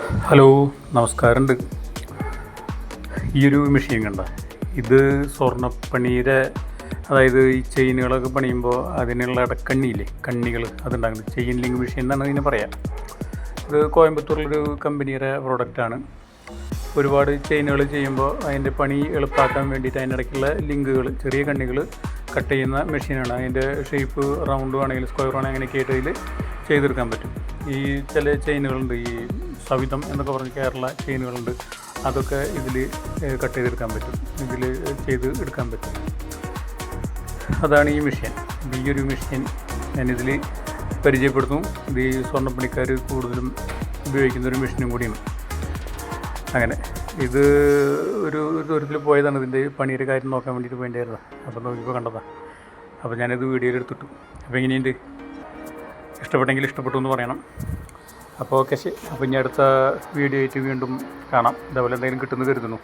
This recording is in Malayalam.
ഹലോ, നമസ്കാരമുണ്ട്. ഈ ഒരു മെഷീൻ കണ്ട, ഇത് സ്വർണ്ണപ്പണിയുടെ, അതായത് ഈ ചെയിനുകളൊക്കെ പണിയുമ്പോൾ അതിനുള്ള ഇടക്കണ്ണിയില്ലേ, കണ്ണികൾ അതുണ്ടാകുന്നത് ചെയിൻ ലിങ്ക് മെഷീൻ എന്നാണ് ഇതിനെ പറയാം. ഇത് കോയമ്പത്തൂരിലൊരു കമ്പനിയുടെ പ്രോഡക്റ്റാണ്. ഒരുപാട് ചെയിനുകൾ ചെയ്യുമ്പോൾ അതിൻ്റെ പണി എളുപ്പമാക്കാൻ വേണ്ടിയിട്ട് അതിൻ്റെ ഇടയ്ക്കുള്ള ലിങ്കുകൾ, ചെറിയ കണ്ണികൾ കട്ട് ചെയ്യുന്ന മെഷീനാണ്. അതിൻ്റെ ഷേപ്പ് റൗണ്ട് ആണെങ്കിൽ സ്ക്വയർ ആണെങ്കിൽ അങ്ങനെയൊക്കെ ആയിട്ട് ഇതിൽ ചെയ്തെടുക്കാൻ പറ്റും. ഈ ചില ചെയിനുകളുണ്ട്, ഈ സവിധം എന്നൊക്കെ പറഞ്ഞ് കേരള ചെയിനുകളുണ്ട്, അതൊക്കെ ഇതിൽ കട്ട് ചെയ്തെടുക്കാൻ പറ്റും, ഇതിൽ ചെയ്ത് എടുക്കാൻ പറ്റും. അതാണ് ഈ മെഷീൻ. ഈ ഒരു മെഷീൻ ഞാനിതിൽ പരിചയപ്പെടുത്തും. ഇത് ഈ സ്വർണ്ണപ്പണിക്കാർ കൂടുതലും ഉപയോഗിക്കുന്ന ഒരു മെഷീനും കൂടിയാണ്. അങ്ങനെ ഇത് ഒരു ദൂരത്തിൽ പോയതാണ്, ഇതിൻ്റെ പണിയുടെ കാര്യം നോക്കാൻ വേണ്ടിയിട്ട് വേണ്ടിയായിരുന്നു. അപ്പോൾ നോക്കിയപ്പോൾ കണ്ടതാണ്. അപ്പോൾ ഞാനിത് വീഡിയോയിൽ എടുത്തിട്ടു. അപ്പോൾ എങ്ങനെയുണ്ട്, ഇഷ്ടപ്പെട്ടെങ്കിൽ ഇഷ്ടപ്പെട്ടു എന്ന് പറയണം. അപ്പോൾ ഓക്കെ, ശരി. അപ്പോൾ ഇനി അടുത്ത വീഡിയോ ആയിട്ട് വീണ്ടും കാണാം. ഇതേപോലെ എന്തെങ്കിലും കിട്ടുമെന്ന് കരുതുന്നു.